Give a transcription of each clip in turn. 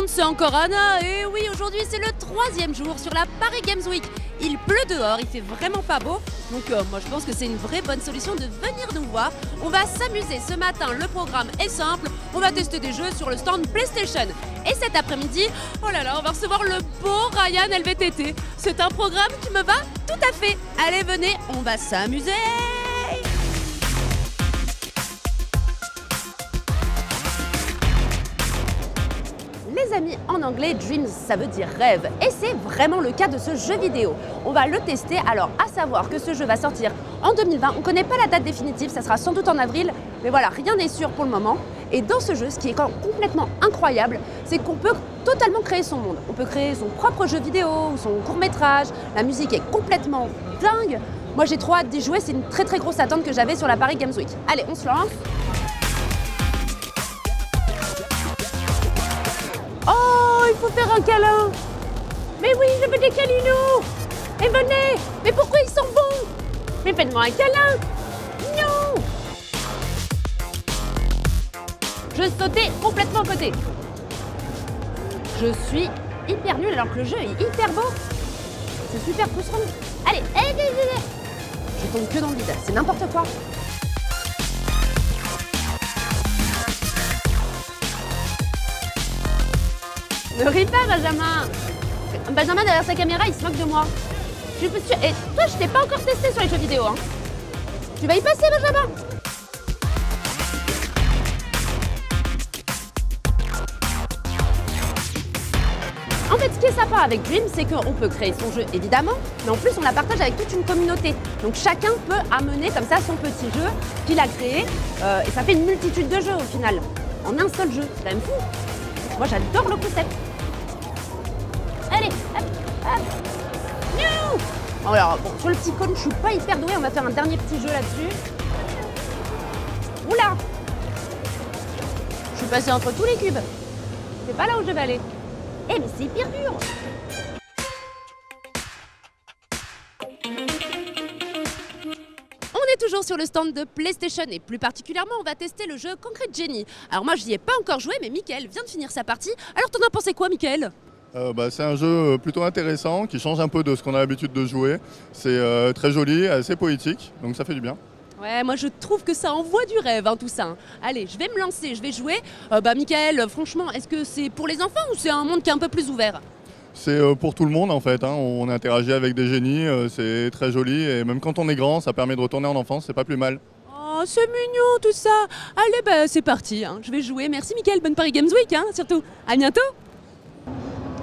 monde, c'est encore Anna. Et oui, aujourd'hui c'est le 3e jour sur la Paris Games Week. Il pleut dehors, il fait vraiment pas beau. Donc moi je pense que c'est une vraie bonne solution de venir nous voir. On va s'amuser ce matin, le programme est simple. On va tester des jeux sur le stand PlayStation. Et cet après-midi, oh là là, on va recevoir le beau Ryan LVTT. C'est un programme qui me va tout à fait. Allez, venez, on va s'amuser. Les amis, en anglais, dreams, ça veut dire rêve. Et c'est vraiment le cas de ce jeu vidéo. On va le tester, alors à savoir que ce jeu va sortir en 2020. On ne connaît pas la date définitive, ça sera sans doute en avril. Mais voilà, rien n'est sûr pour le moment. Et dans ce jeu, ce qui est complètement incroyable, c'est qu'on peut totalement créer son monde. On peut créer son propre jeu vidéo, son court-métrage. La musique est complètement dingue. Moi, j'ai trop hâte d'y jouer. C'est une très très grosse attente que j'avais sur la Paris Games Week. Allez, on se lance. Il faut faire un câlin. Mais oui, je veux des câlinous. Et venez. Mais pourquoi ils sont bons? Mais faites-moi un câlin. Non. Je sautais complètement à côté. Je suis hyper nulle alors que le jeu est hyper beau. C'est super frustrant. Allez, je tombe que dans le vide. C'est n'importe quoi. Ne ris pas, Benjamin. Benjamin, derrière sa caméra, il se moque de moi. Je suis... Et toi, je t'ai pas encore testé sur les jeux vidéo. Hein. Tu vas y passer, Benjamin. En fait, ce qui est sympa avec Dream, c'est qu'on peut créer son jeu, évidemment, mais en plus, on la partage avec toute une communauté. Donc, chacun peut amener comme ça son petit jeu qu'il a créé. Et ça fait une multitude de jeux, au final, en un seul jeu. C'est quand même fou. Moi, j'adore le concept. Allez, hop, hop. Non. Alors, bon, sur le petit cône, je suis pas hyper douée. On va faire un dernier petit jeu là-dessus. Oula. Je suis passée entre tous les cubes. C'est pas là où je vais aller. Eh, mais c'est hyper dur. On est toujours sur le stand de PlayStation et plus particulièrement, on va tester le jeu Concrete Genie. Alors moi, je n'y ai pas encore joué, mais Mickaël vient de finir sa partie. Alors, t'en as pensé quoi, Mickaël? C'est un jeu plutôt intéressant, qui change un peu de ce qu'on a l'habitude de jouer. C'est très joli, assez poétique, donc ça fait du bien. Ouais, moi je trouve que ça envoie du rêve, hein, tout ça. Hein. Allez, je vais me lancer, je vais jouer. Mickaël, franchement, est-ce que c'est pour les enfants ou c'est un monde qui est un peu plus ouvert? C'est pour tout le monde en fait, hein. On interagit avec des génies, c'est très joli et même quand on est grand, ça permet de retourner en enfance, c'est pas plus mal. Oh, c'est mignon tout ça. Allez, c'est parti, hein. Je vais jouer. Merci Mickaël, bonne Paris Games Week, hein, surtout. À bientôt.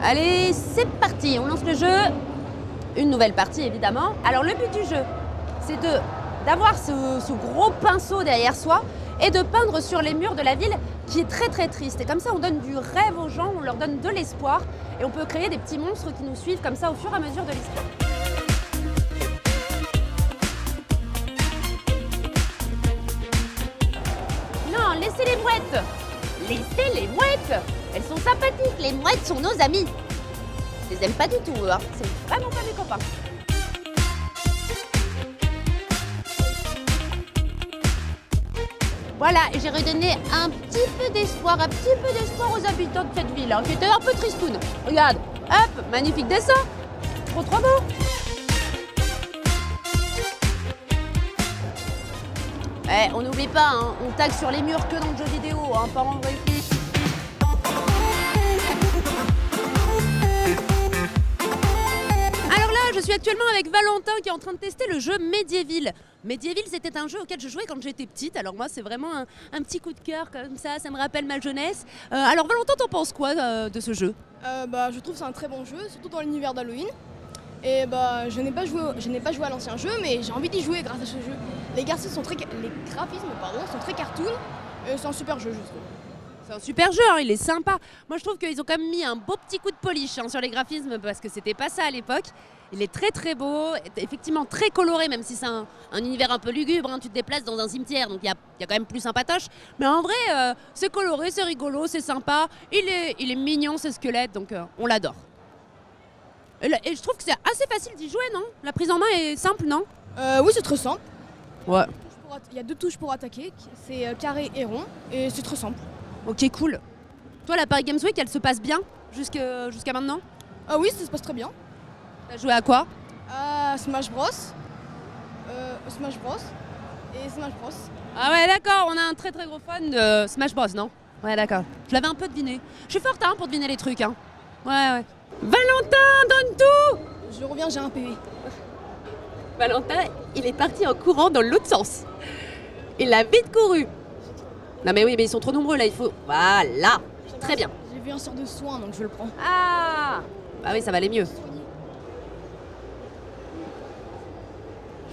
Allez, c'est parti, on lance le jeu. Une nouvelle partie évidemment. Alors le but du jeu, c'est d'avoir ce gros pinceau derrière soi et de peindre sur les murs de la ville qui est très très triste. Et comme ça, on donne du rêve aux gens, on leur donne de l'espoir et on peut créer des petits monstres qui nous suivent comme ça au fur et à mesure de l'histoire. Non, laissez les mouettes. Laissez les mouettes. Elles sont sympathiques, les mouettes sont nos amis. Je les aime pas du tout, hein. C'est vraiment pas mes copains. Voilà, et j'ai redonné un petit peu d'espoir aux habitants de cette ville, hein, qui était un peu tristoune. Regarde, hop, magnifique dessin. Trop beau. On n'oublie pas, hein, on tag sur les murs que dans le jeu vidéo, hein, pas en vrai. Je suis actuellement avec Valentin qui est en train de tester le jeu Medieval. Medieval, c'était un jeu auquel je jouais quand j'étais petite. Alors moi, c'est vraiment un petit coup de cœur comme ça me rappelle ma jeunesse. Alors Valentin, t'en penses quoi de ce jeu? Je trouve que c'est un très bon jeu, surtout dans l'univers d'Halloween. Et je n'ai pas joué à l'ancien jeu, mais j'ai envie d'y jouer grâce à ce jeu. Les graphismes sont très cartoon. C'est un super jeu, je trouve. C'est un super jeu, hein, il est sympa. Moi, je trouve qu'ils ont quand même mis un beau petit coup de polish, hein, sur les graphismes parce que c'était pas ça à l'époque. Il est très très beau, effectivement très coloré, même si c'est un univers un peu lugubre. Hein, tu te déplaces dans un cimetière, donc il y a quand même plus sympatoche. Mais en vrai, c'est coloré, c'est rigolo, c'est sympa. Il est mignon, ce squelette, donc on l'adore. Et je trouve que c'est assez facile d'y jouer, non? La prise en main est simple, non? Oui, c'est très simple. Ouais. Il y a 2 touches pour attaquer, c'est carré et rond, et c'est très simple. Ok, cool. Toi, la Paris Games Week, elle se passe bien jusqu'à maintenant? Ah oui, ça se passe très bien. T'as joué à quoi? Smash Bros. Smash Bros. Et Smash Bros. Ah ouais, d'accord, on a un très très gros fan de Smash Bros, non? Ouais, d'accord. Je l'avais un peu deviné. Je suis forte hein, pour deviner les trucs. Hein. Ouais. Valentin, donne tout! Je reviens, j'ai un PV. Valentin, il est parti en courant dans l'autre sens. Il a vite couru. Non mais oui, mais ils sont trop nombreux là, il faut... Voilà. Très bien. J'ai vu un sort de soin, donc je le prends. Ah! Bah oui, ça va aller mieux.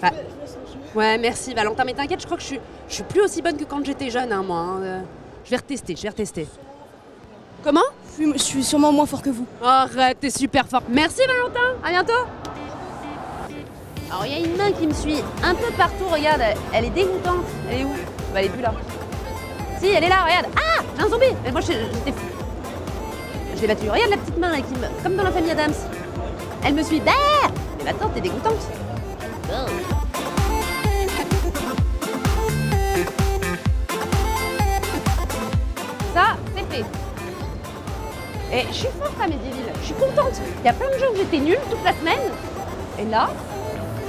Je laisse le jeu. Ouais, merci Valentin, mais t'inquiète, je crois que je suis plus aussi bonne que quand j'étais jeune, hein, moi. Hein. Je vais retester. Comment? Je suis sûrement moins fort que vous. Arrête, t'es super fort. Merci Valentin, à bientôt. Alors il y a une main qui me suit un peu partout, regarde, elle est dégoûtante. Elle est où? Bah elle est plus là. Si, elle est là, regarde. Ah, j'ai un zombie. Mais moi j'étais... Je l'ai battu. Regarde la petite main là, comme dans la famille Adams. Elle me suit. Bah mais attends, t'es dégoûtante. Oh. Ça, c'est fait. Et je suis forte à Medieval, je suis contente. Il y a plein de jeux où j'étais nulle toute la semaine. Et là,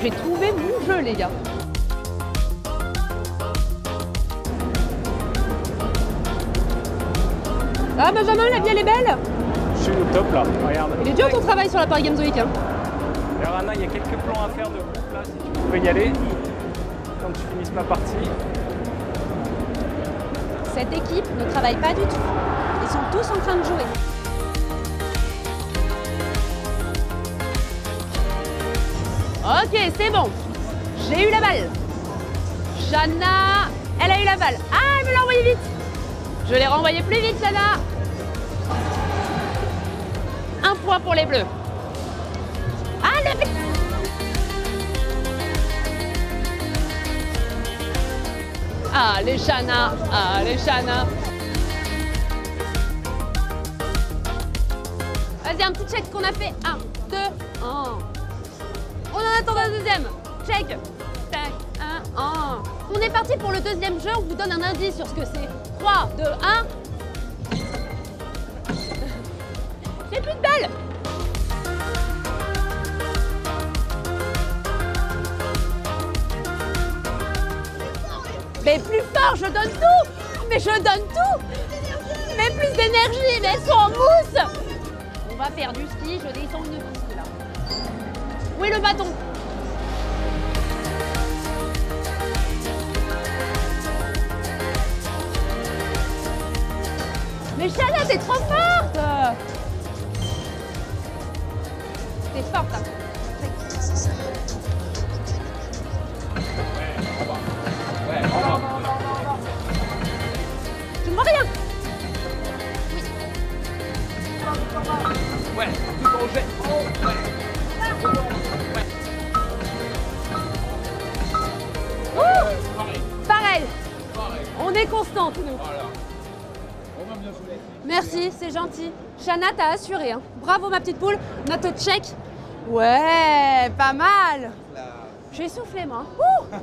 j'ai trouvé mon jeu, les gars. Ah Benjamin, la vie elle est belle. Je suis au top là, regarde. Il est dur ton travail sur la Paris Games Week. Hein. Alors Anna, il y a quelques plans à faire de groupe là, si tu pouvais y aller. Quand tu finisses ma partie. Cette équipe ne travaille pas du tout. Ils sont tous en train de jouer. Ok, c'est bon. J'ai eu la balle. Shana, elle a eu la balle. Ah, elle me l'a envoyé vite. Je l'ai renvoyé plus vite, Shana. Un point pour les bleus. Ah, le... Allez, Shana. Allez, Shana. Vas-y, un petit check qu'on a fait. 1, 2, 1. On en attend un deuxième. Check. Tac. 1, 1. On est parti pour le deuxième jeu. On vous donne un indice sur ce que c'est. 3, 2, 1. J'ai plus de balles. Mais plus fort, je donne tout. Mais je donne tout. Mais plus d'énergie. Mais elles sont en mousse. On va faire du ski. Je descends une piste là. Où est le bâton? Mais Shana, t'es trop forte! T'es forte, hein? Tu ne vois rien? Ouais, tout en jet. Pareil. On est constante, nous. Merci, c'est gentil. Shana, t'as assuré. Hein. Bravo, ma petite poule. Notre check. Ouais, pas mal. J'ai soufflé, moi. Ouh.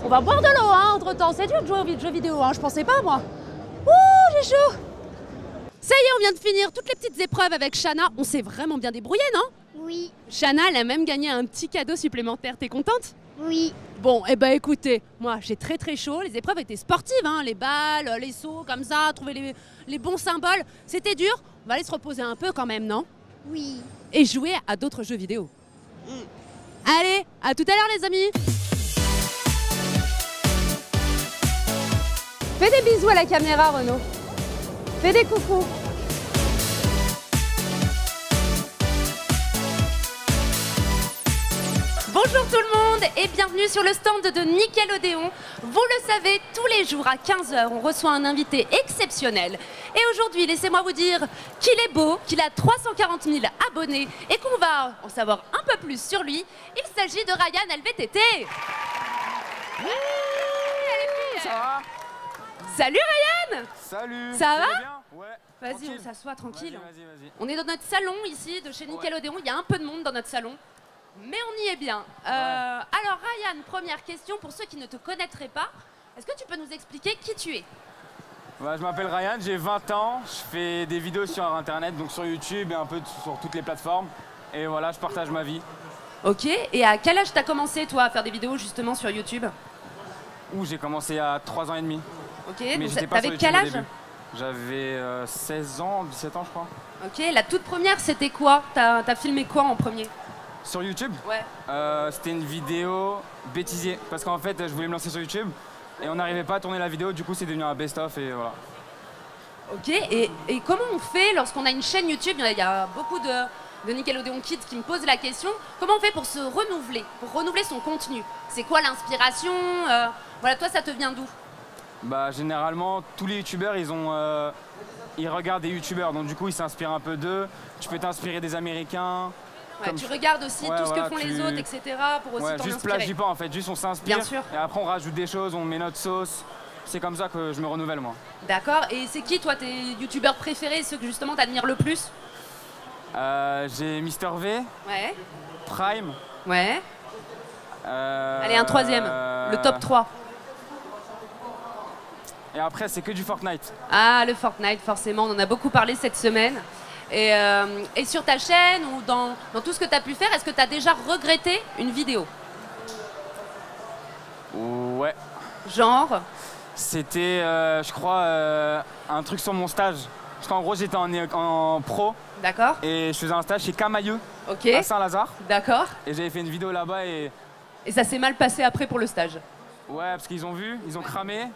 On va boire de l'eau, hein, entre-temps. C'est dur de jouer aux jeux vidéo, hein. Je pensais pas, moi. Ouh, j'ai chaud. Ça y est, on vient de finir toutes les petites épreuves avec Shana. On s'est vraiment bien débrouillé, non? Oui, Shana, elle a même gagné un petit cadeau supplémentaire. T'es contente? oui, Bon, eh ben écoutez, moi j'ai très très chaud, les épreuves étaient sportives, hein, les balles, les sauts, comme ça, trouver les bons symboles, c'était dur, on va aller se reposer un peu quand même, non? oui. Et jouer à d'autres jeux vidéo. Allez, à tout à l'heure les amis. Fais des bisous à la caméra Renaud. Fais des coucous. Bonjour tout le monde et bienvenue sur le stand de Nickelodeon. Vous le savez, tous les jours à 15 h, on reçoit un invité exceptionnel. Et aujourd'hui, laissez-moi vous dire qu'il est beau, qu'il a 340 000 abonnés et qu'on va en savoir un peu plus sur lui. Il s'agit de Ryan LVTT. Ça va? Salut Ryan. Salut. Ça va? Bien? Ouais. Vas-y, Tranquille. on s'assoit tranquille. Vas-y. On est dans notre salon ici de chez Nickelodeon. Il y a un peu de monde dans notre salon. Mais on y est bien. Alors Ryan, première question pour ceux qui ne te connaîtraient pas. Est-ce que tu peux nous expliquer qui tu es? Bah, je m'appelle Ryan, j'ai 20 ans, je fais des vidéos sur internet, donc sur YouTube et un peu sur toutes les plateformes. Et voilà, je partage ma vie. Ok, et à quel âge t'as commencé toi à faire des vidéos justement sur YouTube? Où j'ai commencé à 3 ans et demi. Ok, Mais donc j'étais pas sur t'avais YouTube quel au âge? début. J'avais 16 ans, 17 ans je crois. Ok, la toute première c'était quoi? T'as filmé quoi en premier? Sur YouTube, Ouais. c'était une vidéo bêtisier. Parce qu'en fait, je voulais me lancer sur YouTube et on n'arrivait pas à tourner la vidéo, du coup c'est devenu un best-of et voilà. Ok, et comment on fait lorsqu'on a une chaîne YouTube? Il y a beaucoup de Nickelodeon Kids qui me posent la question. Comment on fait pour se renouveler, pour renouveler son contenu? C'est quoi l'inspiration? Voilà, toi ça te vient d'où? Bah généralement, tous les youtubeurs, ils regardent des youtubeurs, donc du coup ils s'inspirent un peu d'eux. Tu peux t'inspirer des Américains. Ouais, Comme tu regardes aussi Ouais, tout ce voilà, que font les autres, etc. pour aussi Ouais, t'en juste inspirer. plagie pas en fait, juste on s'inspire. Bien sûr. Et après on rajoute des choses, on met notre sauce. C'est comme ça que je me renouvelle moi. D'accord, et c'est qui toi tes youtubeurs préférés, ceux que justement t'admires le plus? J'ai Mister V, Ouais. Prime. Ouais. Allez, un troisième, le top 3. Et après c'est que du Fortnite. Ah, le Fortnite, forcément, on en a beaucoup parlé cette semaine. Et sur ta chaîne ou dans tout ce que tu as pu faire, est-ce que tu as déjà regretté une vidéo? Ouais. Genre? C'était, je crois, un truc sur mon stage. Parce qu'en gros j'étais en pro D'accord. et je faisais un stage chez Camailleux Ok. à Saint-Lazare. D'accord. Et j'avais fait une vidéo là-bas et Et ça s'est mal passé après pour le stage? ouais, parce qu'ils ont vu, ils ont cramé.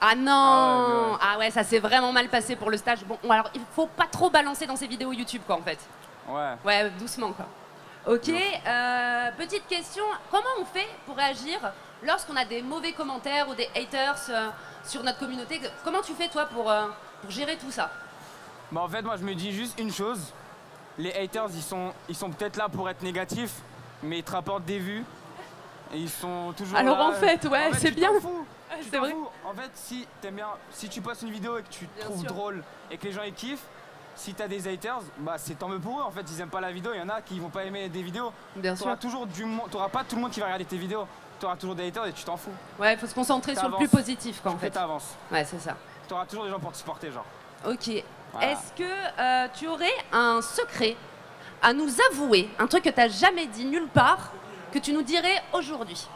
Ah non! ouais. Ah ouais, ça s'est vraiment mal passé pour le stage. Bon, alors il faut pas trop balancer dans ces vidéos YouTube, quoi, en fait. Ouais. Ouais, doucement, quoi. Ok, petite question, comment on fait pour réagir lorsqu'on a des mauvais commentaires ou des haters sur notre communauté? Comment tu fais, toi, pour gérer tout ça? Bah en fait moi je me dis juste une chose. Les haters ils sont peut-être là pour être négatifs, mais ils te rapportent des vues. Et ils sont toujours Alors là. en fait, ouais, c'est tu bien. t'en fous. Tu C'est t'en vrai. fous. En fait, si t'aimes bien, si tu postes une vidéo et que tu te Bien trouves sûr. drôle et que les gens ils kiffent, si t'as des haters, bah c'est tant mieux pour eux. En fait, ils aiment pas la vidéo. Il y en a qui vont pas aimer des vidéos. Bien sûr. T'auras toujours t'auras pas tout le monde qui va regarder tes vidéos. T'auras toujours des haters et tu t'en fous. Ouais, il faut se concentrer sur le T'avances. plus positif, quoi, en Et fait. t'avances. Ouais, c'est ça. T'auras toujours des gens pour te supporter, genre. Ok. Voilà. Est-ce que tu aurais un secret à nous avouer, un truc que t'as jamais dit nulle part, que tu nous dirais aujourd'hui?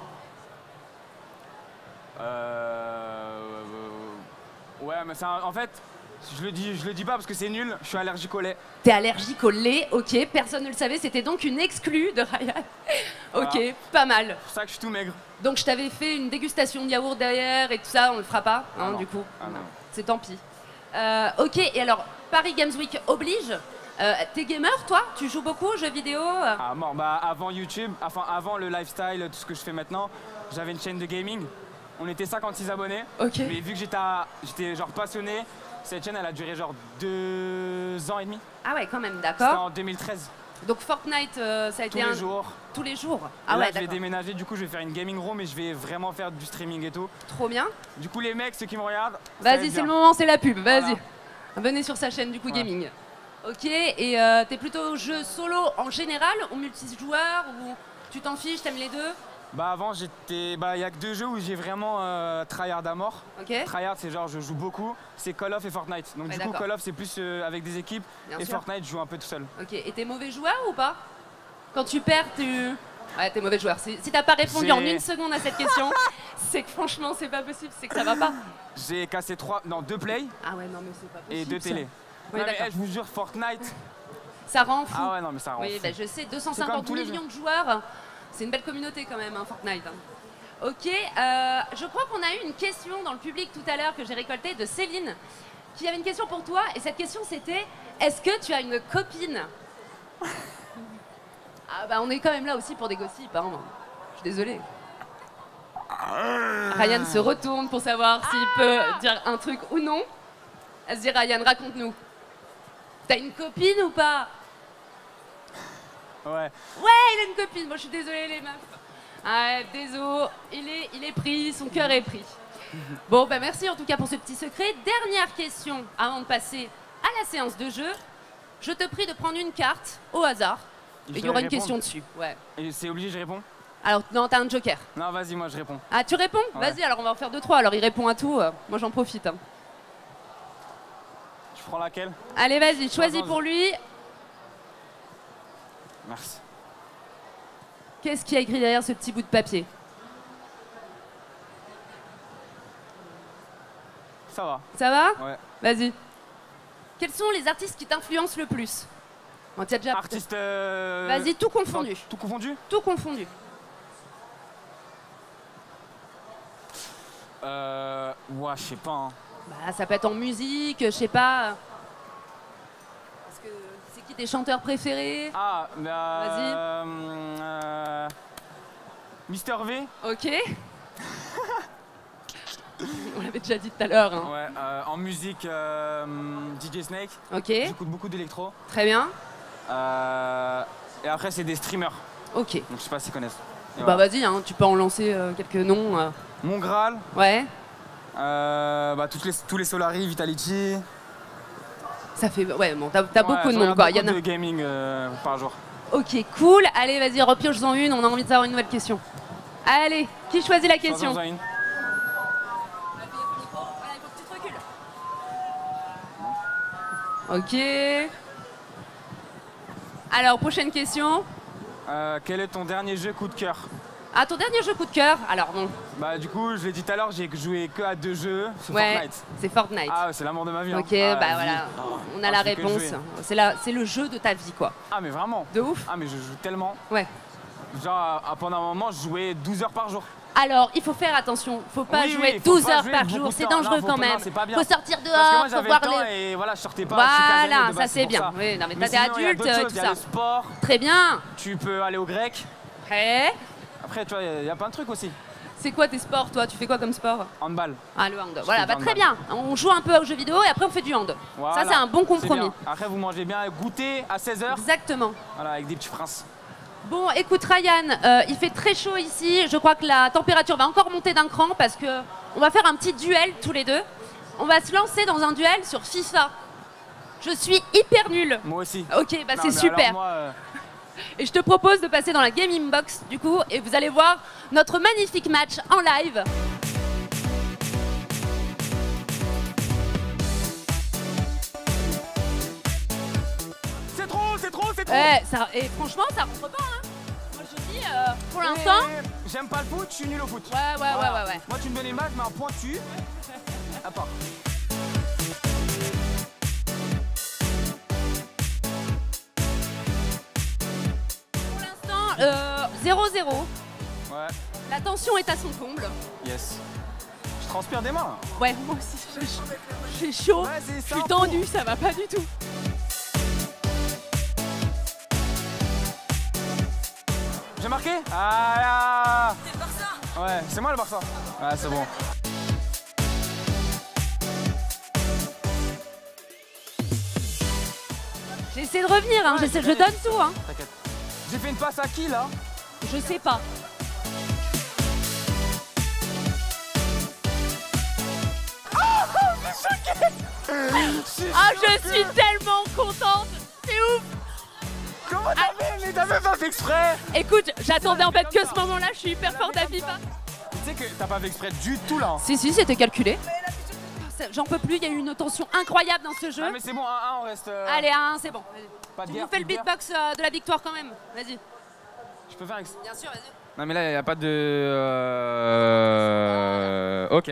Ouais, mais ça, en fait, je le dis pas parce que c'est nul. Je suis allergique au lait. T'es allergique au lait, ok, personne ne le savait, c'était donc une exclue de Ryan. Ok, Voilà. pas mal. C'est pour ça que je suis tout maigre. Donc je t'avais fait une dégustation de yaourt derrière et tout ça, on le fera pas, hein, non. du coup. Ah non. C'est tant pis. Ok, et alors, Paris Games Week oblige. T'es gamer, toi? Tu joues beaucoup aux jeux vidéo? Ah mort, bah avant YouTube, enfin avant le lifestyle, tout ce que je fais maintenant, j'avais une chaîne de gaming. On était 56 abonnés. Ok. Mais vu que j'étais genre passionné, cette chaîne elle a duré genre 2 ans et demi. Ah ouais, quand même, C'était d'accord. en 2013. Donc Fortnite, ça a Tous été les jours. Tous les jours. Et Ah là, ouais, je vais d'accord. déménager, du coup je vais faire une gaming room et je vais vraiment faire du streaming et tout. Trop bien. Du coup les mecs, ceux qui me regardent, ça va Vas-y, être c'est le bien. moment, c'est la pub, vas-y. Voilà. Venez sur sa chaîne du coup Ouais. gaming. Ok, et t'es plutôt jeu solo en général ou multijoueur ou tu t'en fiches, t'aimes les deux? Bah avant j'étais, bah y a que 2 jeux où j'ai vraiment tryhard à mort. Ok, Tryhard c'est genre je joue beaucoup, c'est Call of et Fortnite. Donc Ouais, du coup d'accord. Call of c'est plus avec des équipes bien et sûr. Fortnite je joue un peu tout seul. Ok, et t'es mauvais joueur ou pas? Quand tu perds, tu... Ouais, t'es mauvais joueur. Si t'as pas répondu J'ai- en une seconde à cette question, c'est que franchement c'est pas possible, c'est que ça va pas. J'ai cassé 2 plays Ah ouais, non mais c'est pas possible. et 2 ça. télés. Ouais, Non, mais, d'accord. je vous jure Fortnite. Ça rend fou. Ah ouais non mais ça rend Oui, fou. bah, je sais, C'est 250 comme tous les millions de joueurs, c'est une belle communauté quand même, hein, Fortnite. hein. Ok, je crois qu'on a eu une question dans le public tout à l'heure que j'ai récoltée de Céline, qui avait une question pour toi, et cette question c'était, est-ce que tu as une copine? Ah bah on est quand même là aussi pour des gossips, hein. Je suis désolée. Ryan se retourne pour savoir s'il peut dire un truc ou non. Vas-y Ryan, raconte-nous. T'as une copine ou pas? Ouais. Ouais, il a une copine. Moi, je suis désolée, les meufs. Ouais, désolé. Il est pris, son cœur est pris. Bon, bah merci en tout cas pour ce petit secret. Dernière question avant de passer à la séance de jeu. Je te prie de prendre une carte au hasard. Et il y dois aura y une question répondre. dessus. Ouais. Et c'est obligé je réponds. Alors, non, t'as un joker. Non, vas-y, moi je réponds. Ah, tu réponds? Ouais. Vas-y, alors on va en faire 2-3. Alors, il répond à tout. Moi, j'en profite. Hein. Tu prends laquelle? Allez, vas-y, choisis pour lui. Merci. Qu'est-ce qu'il y a écrit derrière ce petit bout de papier? Ça va. Ça va? Ouais. Vas-y. Quels sont les artistes qui t'influencent le plus? Bon, t'as déjà... Artiste. Vas-y, tout confondu. Tout confondu? Tout confondu. Ouais, je sais pas. Hein. Bah, ça peut être en musique, je sais pas. Parce que c'est qui tes chanteurs préférés? Ah, Vas-y. Mister V. Ok. On l'avait déjà dit tout à l'heure. Hein. Ouais, en musique, DJ Snake. Ok, J'écoute beaucoup d'électro. très bien. Et après, c'est des streamers. Ok. Donc, je sais pas s'ils connaissent. Et Bah voilà. vas-y, hein, tu peux en lancer quelques noms. Mon Graal. Ouais. Tous les Solari, Vitality. Ça fait... Ouais, bon, t'as Ouais, beaucoup de je noms, regarde quoi. Il y en beaucoup a... de gaming par jour. Ok, cool. Allez, vas-y, repioche-en une. On a envie de savoir une nouvelle question. Allez, qui choisit la question? Sans une. Ok. Alors, prochaine question. Quel est ton dernier jeu coup de cœur? Ah, ton dernier jeu coup de cœur? Alors, bon, Bah du coup, je l'ai dit tout à l'heure, j'ai joué que à 2 jeux, c'est ouais, Fortnite. c'est Fortnite. Ah ouais, c'est l'amour de ma vie. Ok, hein. Ah, bah la voilà, vie. on a Ah, la je fais que réponse. jouer. C'est le jeu de ta vie, quoi. Ah mais vraiment. De ouf. Ah mais je joue tellement. Ouais. Genre pendant un moment, je jouais 12 heures par jour. Alors, il faut faire attention. Faut pas Oui, jouer oui, faut 12 pas heures jouer par beaucoup jour. de C'est temps. dangereux Non, quand non, même. c'est pas bien. Faut sortir Parce que dehors, moi faut j'avais voir le temps les... et voilà, je sortais pas. je suis casanier Voilà, de ça base, c'est pour bien. Oui, non mais Mais t'es sinon, il y a adulte, d'autres choses, tout il y a ça. le sport, Très bien. tu peux aller au grec. Prêt? Après, tu vois, il y a plein de trucs aussi. C'est quoi tes sports, toi? Tu fais quoi comme sport? Handball. Ah, le hand. Voilà, fais bah du très handball. bien. On joue un peu aux jeux vidéo et après on fait du hand. Voilà. Ça, c'est un bon compromis. bien. Après, vous mangez bien, goûter à 16h. Exactement. Voilà, avec des petits princes. Bon, écoute Ryan, il fait très chaud ici. Je crois que la température va encore monter d'un cran parce que on va faire un petit duel tous les deux. On va se lancer dans un duel sur FIFA. Je suis hyper nulle. Moi aussi. Ok, bah Non, c'est mais super. alors, moi, Et je te propose de passer dans la gaming box du coup et vous allez voir notre magnifique match en live. c'est trop, c'est trop, c'est trop. Et franchement, ça rentre pas. Hein. Moi je dis, pour l'instant. Mais j'aime pas le foot, je suis nul au foot. Ouais. Moi, tu me donnes une balle, mais un pointu. À part. Pour l'instant, 0-0. Ouais, La tension est à son comble. yes. Je transpire des mains. Ouais, moi aussi, j'ai chaud. Ouais, c'est Je ça, suis tendue, ça va pas du tout. J'ai marqué. Ah là. C'est le Barça. Ouais, c'est moi le Barça. Ouais, c'est bon. J'essaie de revenir, hein. Ouais, Je donne tout. Hein. T'inquiète. J'ai fait une passe à qui là? Je sais pas. Ah, je suis tellement contente. C'est ouf. Comment t'as fait? Mais t'avais pas fait exprès. Écoute, j'attendais en fait que ce moment-là. Je suis hyper forte à FIFA. Tu sais que t'as pas fait exprès du tout là. Si, c'était calculé. J'en peux plus, il y a eu une tension incroyable dans ce jeu. Ah mais c'est bon, 1-1, on reste. Allez, 1-1, c'est bon. Pas de Tu guerre, nous fais le plus de guerre. beatbox de la victoire quand même. Vas-y. Je peux faire ex. Bien sûr, vas-y. Non mais là, il n'y a pas de... Ok.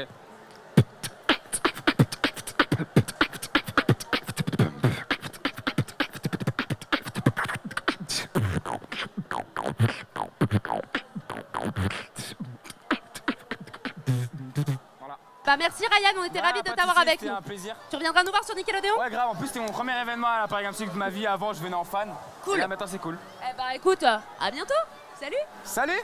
Voilà. Bah merci Ryan, on était ravis de Pas t'avoir soucis, avec c'était nous. un plaisir. Tu reviendras nous voir sur Nickelodeon? Ouais grave, en plus c'était mon premier événement à la Paris Games Week de ma vie. Avant je venais en fan. Cool. Et là maintenant c'est cool. Eh bah écoute, à bientôt. Salut. Salut.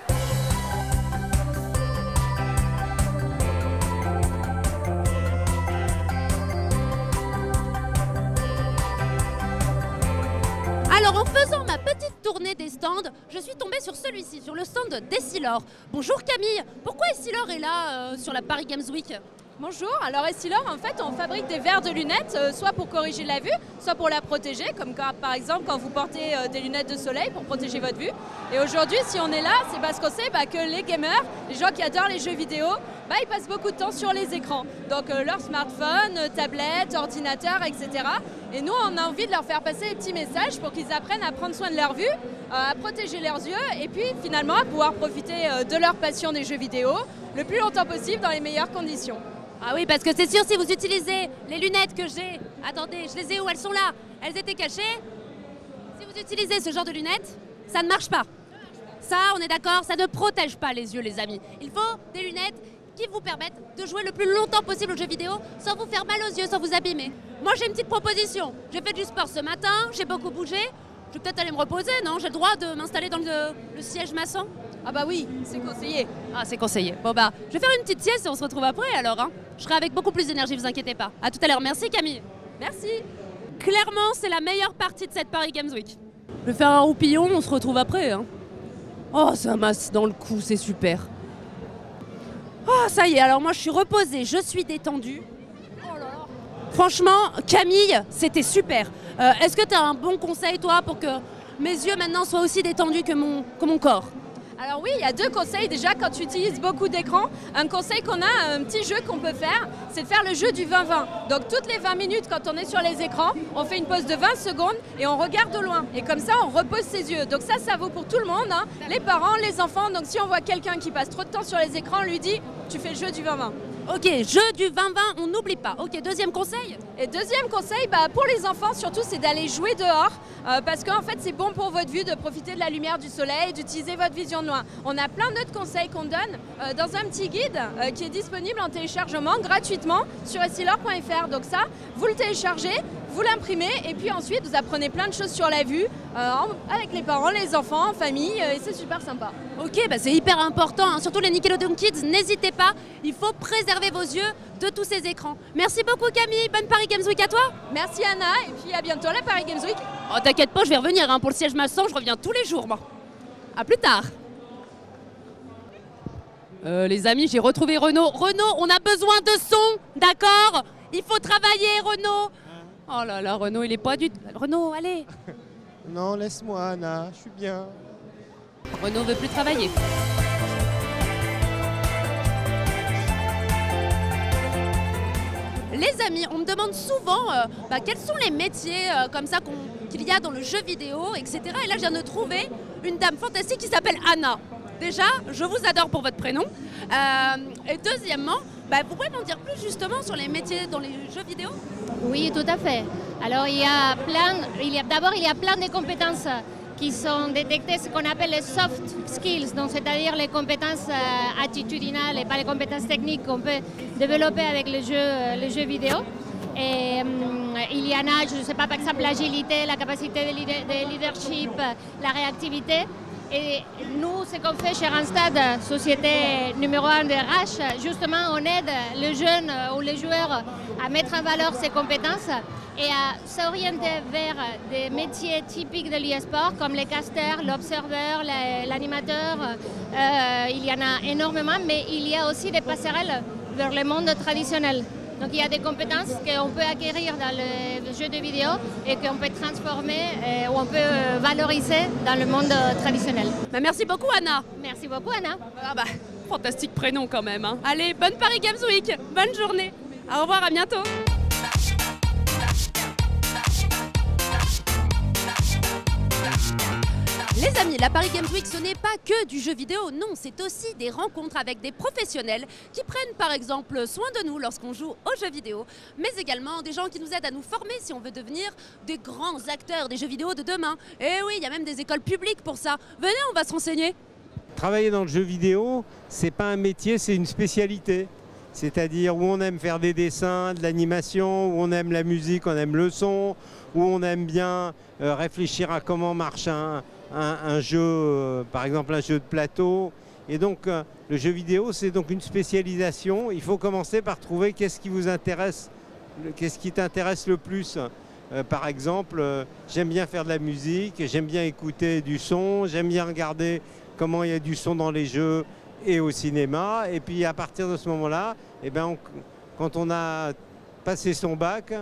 Alors en faisant ma petite tournée des stands, je suis tombée sur celui-ci, sur le stand d'Essilor. Bonjour Camille, pourquoi Essilor est là sur la Paris Games Week? Bonjour, alors Essilor, en fait, on fabrique des verres de lunettes, soit pour corriger la vue, soit pour la protéger, comme par exemple quand vous portez des lunettes de soleil pour protéger votre vue. Et aujourd'hui, si on est là, c'est parce qu'on sait que les gamers, les gens qui adorent les jeux vidéo, ils passent beaucoup de temps sur les écrans. Donc leur smartphone, tablette, ordinateur, etc. Et nous, on a envie de leur faire passer des petits messages pour qu'ils apprennent à prendre soin de leur vue, à protéger leurs yeux et puis finalement à pouvoir profiter de leur passion des jeux vidéo le plus longtemps possible dans les meilleures conditions. Ah oui, parce que c'est sûr, si vous utilisez les lunettes que j'ai... Attendez, je les ai où? Elles sont là. Elles étaient cachées. Si vous utilisez ce genre de lunettes, ça ne marche pas. Ça, on est d'accord, ça ne protège pas les yeux, les amis. Il faut des lunettes qui vous permettent de jouer le plus longtemps possible aux jeux vidéo sans vous faire mal aux yeux, sans vous abîmer. Moi, j'ai une petite proposition. J'ai fait du sport ce matin, j'ai beaucoup bougé. Je vais peut-être aller me reposer, non? J'ai le droit de m'installer dans le siège maçon? Ah bah oui, c'est conseillé. Ah, c'est conseillé. Bon bah, je vais faire une petite sieste et on se retrouve après alors. Hein. Je serai avec beaucoup plus d'énergie, vous inquiétez pas. À tout à l'heure. Merci Camille. Merci. Clairement, c'est la meilleure partie de cette Paris Games Week. Je vais faire un roupillon, on se retrouve après. Hein. Oh, ça masse dans le cou, c'est super. Oh, ça y est, alors moi je suis reposée, je suis détendue. Oh là là. Franchement, Camille, c'était super. Est-ce que tu as un bon conseil, toi, pour que mes yeux maintenant soient aussi détendus que mon corps? Alors oui, il y a deux conseils. Déjà, quand tu utilises beaucoup d'écran, un conseil qu'on a, un petit jeu qu'on peut faire, c'est de faire le jeu du 20-20. Donc toutes les 20 minutes, quand on est sur les écrans, on fait une pause de 20 secondes et on regarde au loin. Et comme ça, on repose ses yeux. Donc ça vaut pour tout le monde, hein. Les parents, les enfants. Donc si on voit quelqu'un qui passe trop de temps sur les écrans, on lui dit « tu fais le jeu du 20-20 ». Ok, jeu du 20-20, on n'oublie pas. Ok, deuxième conseil? Et deuxième conseil, pour les enfants surtout, c'est d'aller jouer dehors parce qu'en fait c'est bon pour votre vue de profiter de la lumière du soleil, d'utiliser votre vision de loin. On a plein d'autres conseils qu'on donne dans un petit guide qui est disponible en téléchargement gratuitement sur essilor.fr. Donc ça, vous le téléchargez, vous l'imprimez et puis ensuite vous apprenez plein de choses sur la vue avec les parents, les enfants, en famille et c'est super sympa. Ok, c'est hyper important, hein. Surtout les Nickelodeon Kids, n'hésitez pas, il faut préserver vos yeux de tous ces écrans. Merci beaucoup Camille, bonne Paris Games Week à toi. Merci Anna et puis à bientôt à la Paris Games Week. Oh t'inquiète pas, je vais revenir hein, pour le siège maçon, je reviens tous les jours moi. A plus tard. Les amis, j'ai retrouvé Renaud. Renaud, on a besoin de son, d'accord? Il faut travailler Renaud. Oh là là, Renaud, il est pas du tout... Renaud, allez. Non, laisse-moi Anna, je suis bien. Renaud veut plus travailler. Les amis, on me demande souvent quels sont les métiers comme ça qu'il y a dans le jeu vidéo, etc. Et là, je viens de trouver une dame fantastique qui s'appelle Anna. Déjà, je vous adore pour votre prénom. Et deuxièmement, vous pouvez m'en dire plus justement sur les métiers dans les jeux vidéo? Oui, tout à fait. Alors, d'abord, il y a plein de compétences qui sont détectées, ce qu'on appelle les soft skills, donc c'est-à-dire les compétences attitudinales et pas les compétences techniques qu'on peut développer avec les jeux vidéo. Et il y en a, je ne sais pas, par exemple, l'agilité, la capacité de leadership, la réactivité. Et nous, ce qu'on fait chez Randstad, société numéro 1 de RH, justement, on aide les jeunes ou les joueurs à mettre en valeur ces compétences et à s'orienter vers des métiers typiques de l'e-sport comme les casters, l'observeur, l'animateur. Il y en a énormément, mais il y a aussi des passerelles vers le monde traditionnel. Donc il y a des compétences qu'on peut acquérir dans le jeu de vidéo et qu'on peut transformer ou on peut valoriser dans le monde traditionnel. Merci beaucoup Anna. Merci beaucoup Anna. Fantastique prénom quand même. Hein. Allez, bonne Paris Games Week, bonne journée. Au revoir, à bientôt. Les amis, la Paris Games Week, ce n'est pas que du jeu vidéo, non, c'est aussi des rencontres avec des professionnels qui prennent par exemple soin de nous lorsqu'on joue aux jeux vidéo, mais également des gens qui nous aident à nous former si on veut devenir des grands acteurs des jeux vidéo de demain. Et oui, il y a même des écoles publiques pour ça. Venez, on va se renseigner. Travailler dans le jeu vidéo, c'est pas un métier, c'est une spécialité. C'est-à-dire où on aime faire des dessins, de l'animation, où on aime la musique, on aime le son, où on aime bien réfléchir à comment marche un jeu, par exemple un jeu de plateau. Et donc le jeu vidéo, c'est donc une spécialisation. Il faut commencer par trouver qu'est-ce qui vous intéresse, qu'est-ce qui t'intéresse le plus. Par exemple, j'aime bien faire de la musique, j'aime bien écouter du son, j'aime bien regarder comment il y a du son dans les jeux et au cinéma. Et puis à partir de ce moment-là, quand on a passé son bac,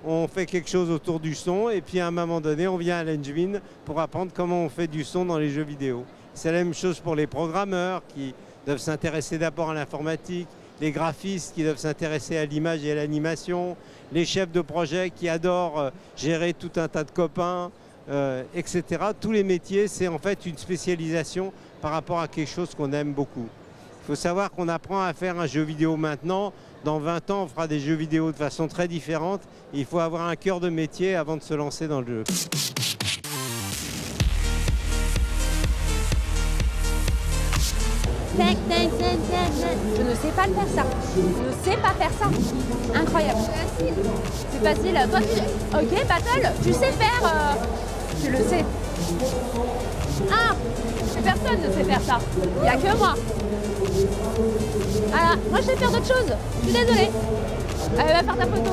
on fait quelque chose autour du son et puis à un moment donné, on vient à l'Engevin pour apprendre comment on fait du son dans les jeux vidéo. C'est la même chose pour les programmeurs qui doivent s'intéresser d'abord à l'informatique, les graphistes qui doivent s'intéresser à l'image et à l'animation, les chefs de projet qui adorent gérer tout un tas de copains, etc. Tous les métiers, c'est en fait une spécialisation par rapport à quelque chose qu'on aime beaucoup. Il faut savoir qu'on apprend à faire un jeu vidéo maintenant. Dans 20 ans, on fera des jeux vidéo de façon très différente. Il faut avoir un cœur de métier avant de se lancer dans le jeu. Je ne sais pas le faire ça. Je ne sais pas faire ça. Incroyable. C'est facile. Toi, ok, Battle, tu sais faire. Tu le sais. Ah, personne ne sait faire ça. Il n'y a que moi. Voilà, moi je sais faire d'autres choses. Je suis désolée. Allez, va faire ta photo.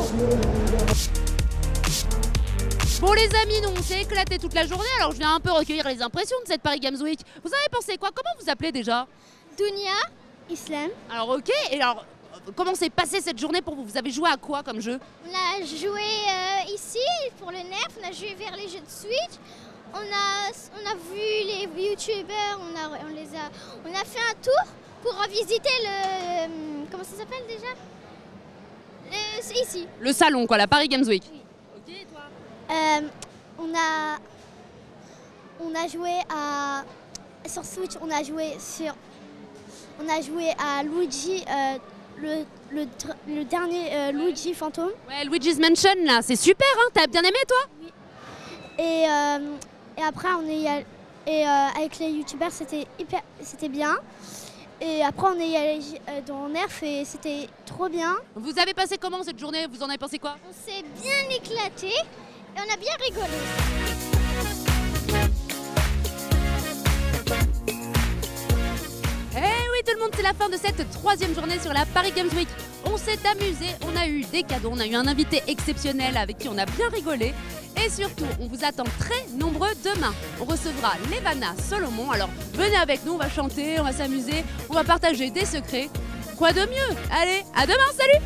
Bon les amis, nous on s'est éclaté toute la journée, alors je viens un peu recueillir les impressions de cette Paris Games Week. Vous avez pensé quoi? Comment vous appelez déjà? Dunia, Islam. Alors ok, et alors comment s'est passée cette journée pour vous? Vous avez joué à quoi comme jeu? On a joué ici pour le Nerf, on a joué vers les jeux de Switch. On a vu les youtubeurs, on a fait un tour pour visiter le... Comment ça s'appelle déjà? C'est ici. Le salon quoi, la Paris Games Week. Oui. Ok, et toi? On a joué sur Switch, on a joué à Luigi, le dernier Luigi fantôme. Ouais, Luigi's Mansion là, c'est super hein, t'as bien aimé toi? Oui. Et après avec les youtubeurs c'était bien. Et après on est allé dans Nerf et c'était trop bien. Vous avez passé comment cette journée? Vous en avez pensé quoi? On s'est bien éclaté et on a bien rigolé. Eh oui tout le monde, c'est la fin de cette troisième journée sur la Paris Games Week. On s'est amusé, on a eu des cadeaux, on a eu un invité exceptionnel avec qui on a bien rigolé. Et surtout, on vous attend très nombreux demain. On recevra Levana Solomon, alors venez avec nous, on va chanter, on va s'amuser, on va partager des secrets. Quoi de mieux? Allez, à demain, salut!